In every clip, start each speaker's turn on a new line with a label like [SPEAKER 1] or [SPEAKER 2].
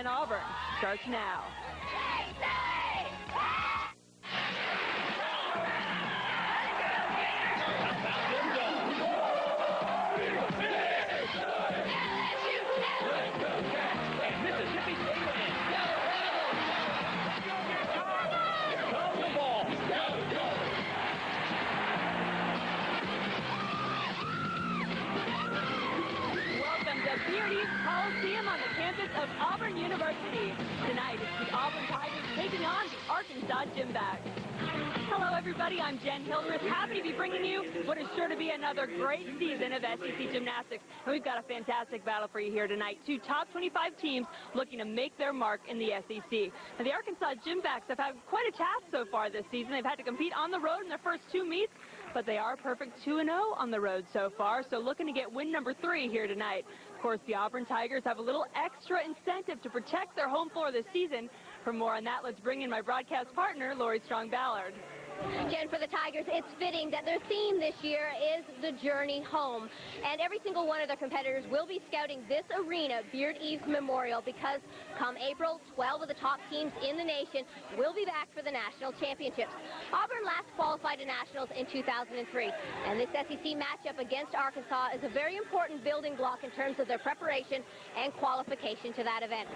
[SPEAKER 1] and Auburn starts now. Coliseum on the campus of Auburn University. Tonight, it's the Auburn Tigers taking on the Arkansas Gymnastics. Hello, everybody. I'm Jen Hildreth. Happy to be bringing you what is sure to be another great season of SEC Gymnastics. And we've got a fantastic battle for you here tonight. Two top 25 teams looking to make their mark in the SEC. And the Arkansas Gymnastics have had quite a task so far this season. They've had to compete on the road in their first two meets, but they are perfect 2-0 on the road so far, so looking to get win number 3 here tonight. Of course, the Auburn Tigers have a little extra incentive to protect their home floor this season. For more on that, let's bring in my broadcast partner, Lori Strong-Ballard.
[SPEAKER 2] Jen, for the Tigers, it's fitting that their theme this year is the journey home. And every single one of their competitors will be scouting this arena, Beard Eves Memorial, because come April, 12 of the top teams in the nation will be back for the national championships. Auburn last qualified to nationals in 2003, and this SEC matchup against Arkansas is a very important building block in terms of their preparation and qualification to that event.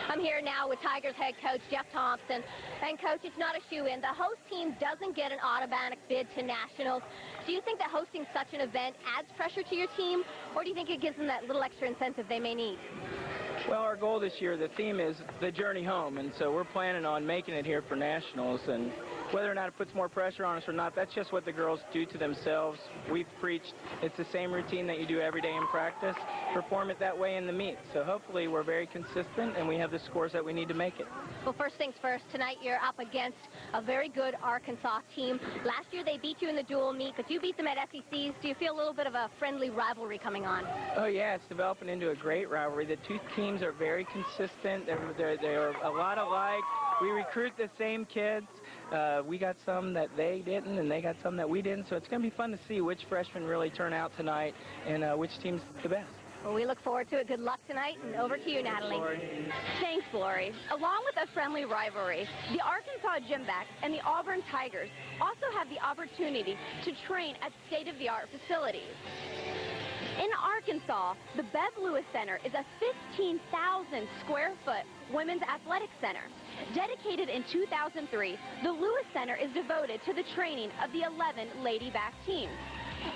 [SPEAKER 2] I'm here now with Tigers head coach Jeff Thompson. And, Coach, it's not a shoe-in. The host team doesn't get an automatic bid to nationals. Do you think that hosting such an event adds pressure to your team, or do you think it gives them that little extra incentive they may need?
[SPEAKER 3] Well, our goal this year, the theme is the journey home, and so we're planning on making it here for nationals. And whether or not it puts more pressure on us or not, that's just what the girls do to themselves. We've preached it's the same routine that you do every day in practice. Perform it that way in the meet. So hopefully we're very consistent and we have the scores that we need to make it.
[SPEAKER 2] Well, first things first, tonight you're up against a very good Arkansas team. Last year they beat you in the dual meet, but you beat them at SECs. Do you feel a little bit of a friendly rivalry coming on? Oh,
[SPEAKER 3] yeah, it's developing into a great rivalry. The two teams are very consistent. They're a lot alike. We recruit the same kids. We got some that they didn't, and they got some that we didn't. So it's going to be fun to see which freshmen really turn out tonight and which team's the best.
[SPEAKER 2] Well, we look forward to it. Good luck tonight, and over to you, Natalie.
[SPEAKER 4] Thanks, Lori. Along with a friendly rivalry, the Arkansas Gymnastics and the Auburn Tigers also have the opportunity to train at state-of-the-art facilities. In Arkansas, the Bev Lewis Center is a 15,000 square foot women's athletic center. Dedicated in 2003, the Lewis Center is devoted to the training of the 11 Lady Back teams.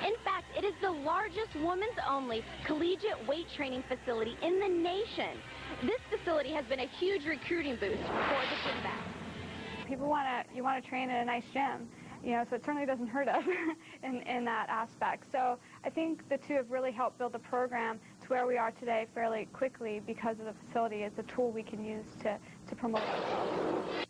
[SPEAKER 4] In fact, it is the largest women's-only collegiate weight training facility in the nation. This facility has been a huge recruiting boost for the Gymnastics.
[SPEAKER 5] People you want to train in a nice gym, so it certainly doesn't hurt us in that aspect. So I think the two have really helped build the program to where we are today fairly quickly because of the facility. It's a tool we can use to promote ourselves.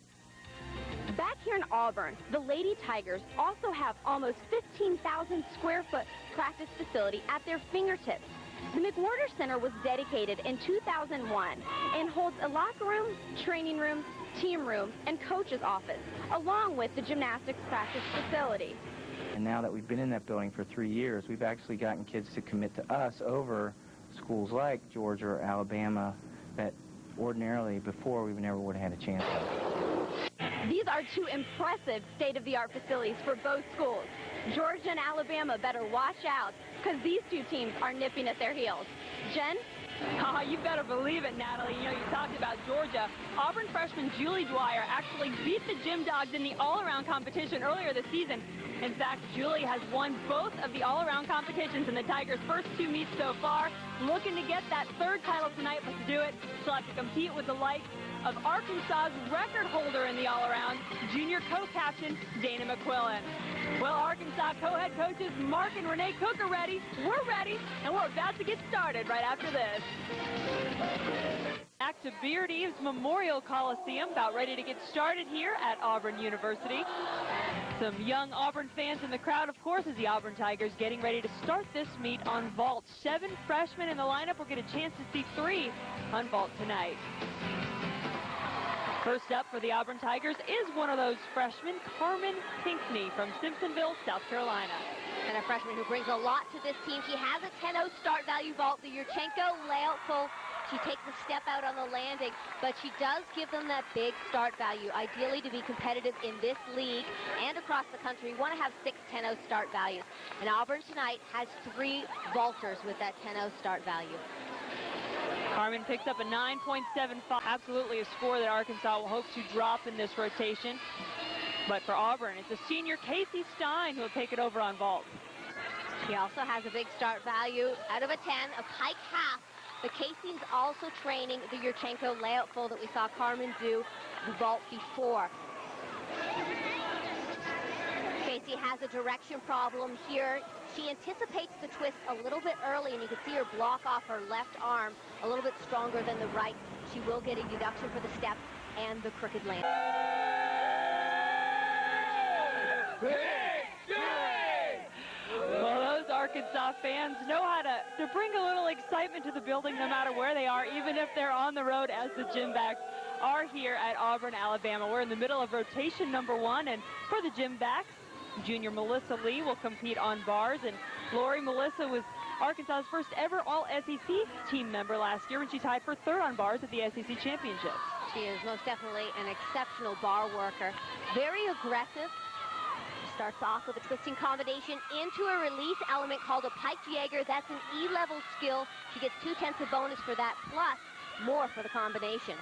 [SPEAKER 4] Back here in Auburn, the Lady Tigers also have almost 15,000 square foot practice facility at their fingertips. The McWhorter Center was dedicated in 2001 and holds a locker room, training room, team room, and coach's office, along with the gymnastics practice facility.
[SPEAKER 3] And now that we've been in that building for 3 years, we've actually gotten kids to commit to us over schools like Georgia or Alabama that ordinarily before we never would have had a chance to.
[SPEAKER 4] These are two impressive state-of-the-art facilities for both schools. Georgia and Alabama better watch out because these two teams are nipping at their heels. Jen?
[SPEAKER 1] Oh, you better believe it, Natalie. You talked about Georgia. Auburn freshman Julie Dwyer actually beat the Gym Dogs in the all-around competition earlier this season. In fact, Julie has won both of the all-around competitions in the Tigers' first two meets so far. Looking to get that third title tonight, but to do it, she'll have to compete with the likes of Arkansas's record holder in the all-around, junior co-captain Dana McQuillan. Well, Arkansas co-head coaches Mark and Renee Cook are ready. We're ready, and we're about to get started right after this. Back to Beard Eves Memorial Coliseum, about ready to get started here at Auburn University. Some young Auburn fans in the crowd, of course, as the Auburn Tigers getting ready to start this meet on vault. 7 freshmen in the lineup. We'll get a chance to see 3 on vault tonight. First up for the Auburn Tigers is one of those freshmen, Karmen Pinckney from Simpsonville, South Carolina.
[SPEAKER 2] And a freshman who brings a lot to this team. She has a 10-0 start value vault. The Yurchenko layout pull She takes a step out on the landing, but she does give them that big start value. Ideally, to be competitive in this league and across the country, you want to have 6 10-0 start values. And Auburn tonight has 3 vaulters with that 10-0 start value.
[SPEAKER 1] Karmen picks up a 9.75. Absolutely a score that Arkansas will hope to drop in this rotation. But for Auburn, it's a senior, Kayce Stein, who will take it over on vault.
[SPEAKER 2] She also has a big start value out of a 10, a pike half. But Kayce's also training the Yurchenko layout full that we saw Karmen do the vault before. Kayce has a direction problem here. She anticipates the twist a little bit early, and you can see her block off her left arm a little bit stronger than the right. She will get a deduction for the step and the crooked land.
[SPEAKER 1] Well, those Arkansas fans know how to bring a little excitement to the building no matter where they are, even if they're on the road, as the Gymbacks are here at Auburn, Alabama. We're in the middle of rotation number 1, and for the Gymbacks, junior Melissa Lee will compete on bars, and Melissa was Arkansas's first ever All-SEC team member last year when she tied for 3rd on bars at the SEC Championships.
[SPEAKER 2] She is most definitely an exceptional bar worker. Very aggressive. Starts off with a twisting combination into a release element called a pike Jaeger. That's an E-level skill. She gets 2/10 of bonus for that, plus more for the combination.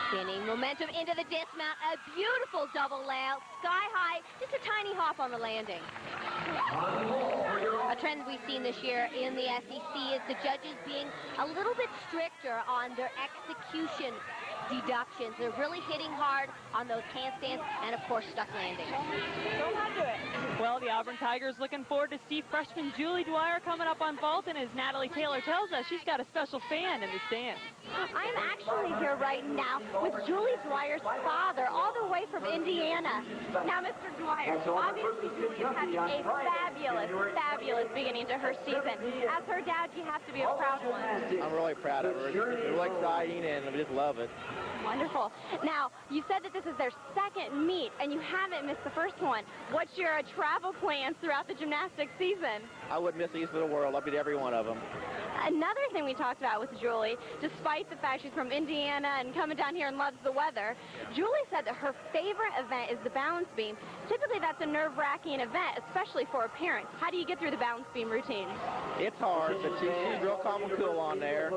[SPEAKER 2] Spinning momentum into the dismount. A beautiful double layout, sky high, just a tiny hop on the landing. A trend we've seen this year in the SEC is the judges being a little bit stricter on their execution deductions. They're really hitting hard on those handstands and, of course, stuck landings.
[SPEAKER 1] Don't not do it. Well, the Auburn Tigers looking forward to see freshman Julie Dwyer coming up on vault, and as Natalie Taylor tells us, she's got a special fan in the stands.
[SPEAKER 4] I'm actually here right now with Julie Dwyer's father, all the way from Indiana. Now, Mr. Dwyer, obviously Julie is having a fabulous beginning to her season. As her dad, you have to be a proud one.
[SPEAKER 6] I'm really proud of her. It's really exciting, and I just love it.
[SPEAKER 4] Wonderful. Now, you said that this is their 2nd meet, and you haven't missed the first one. What's your travel plans throughout the gymnastics season?
[SPEAKER 6] I wouldn't miss these for the world. I'll beat every one of them.
[SPEAKER 4] Another thing we talked about with Julie, despite the fact she's from Indiana and coming down here and loves the weather, Julie said that her favorite event is the balance beam. Typically, that's a nerve-wracking event, especially for a parent. How do you get through the balance beam routine?
[SPEAKER 6] It's hard, but she's real calm and cool on there.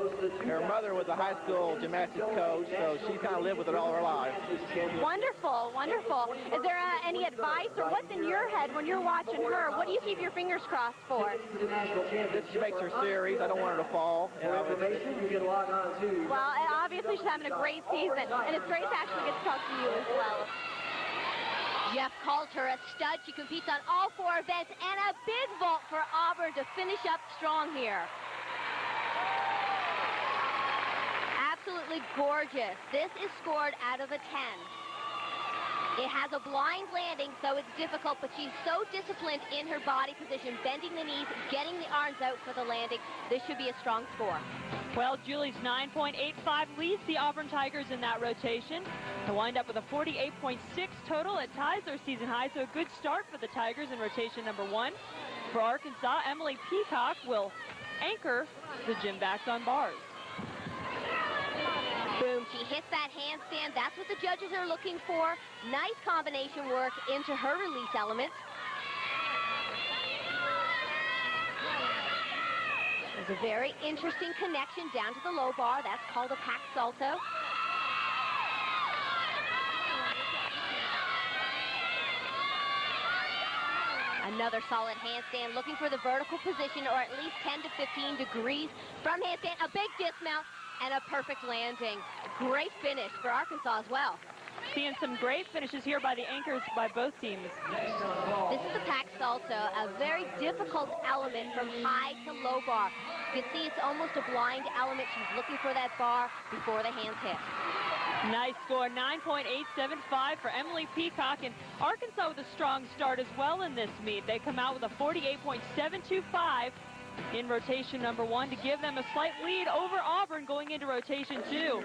[SPEAKER 6] Her mother was a high school gymnastics coach, so she's kind of lived with it all her life.
[SPEAKER 4] Wonderful, wonderful. Is there any advice, or what's in your head when you're watching her? What do you keep your fingers crossed for?
[SPEAKER 6] This makes her series. I don't want her to fall.
[SPEAKER 4] Well, obviously she's having a great season, and it's great to actually get to talk to you as well.
[SPEAKER 2] Jeff calls her a stud. She competes on all 4 events, and a big vault for Auburn to finish up strong here. Absolutely gorgeous. This is scored out of a 10. It has a blind landing, so it's difficult, but she's so disciplined in her body position, bending the knees, getting the arms out for the landing. This should be a strong score.
[SPEAKER 1] Well, Julie's 9.85 leads the Auburn Tigers in that rotation to wind up with a 48.6 total. It ties their season high, so a good start for the Tigers in rotation number 1. For Arkansas, Emily Peacock will anchor the Gymbacks on bars.
[SPEAKER 2] Boom, she hits that handstand. That's what the judges are looking for. Nice combination work into her release elements. There's a very interesting connection down to the low bar. That's called a pack salto. Another solid handstand, looking for the vertical position, or at least 10 to 15 degrees from handstand. A big dismount and a perfect landing. Great finish for Arkansas as well.
[SPEAKER 1] Seeing some great finishes here by the anchors by both teams.
[SPEAKER 2] This is the pack salto, a very difficult element from high to low bar. You can see it's almost a blind element. She's looking for that bar before the hands hit.
[SPEAKER 1] Nice score, 9.875 for Emily Peacock, and Arkansas with a strong start as well in this meet. They come out with a 48.725 in rotation number 1 to give them a slight lead over Auburn going into rotation 2.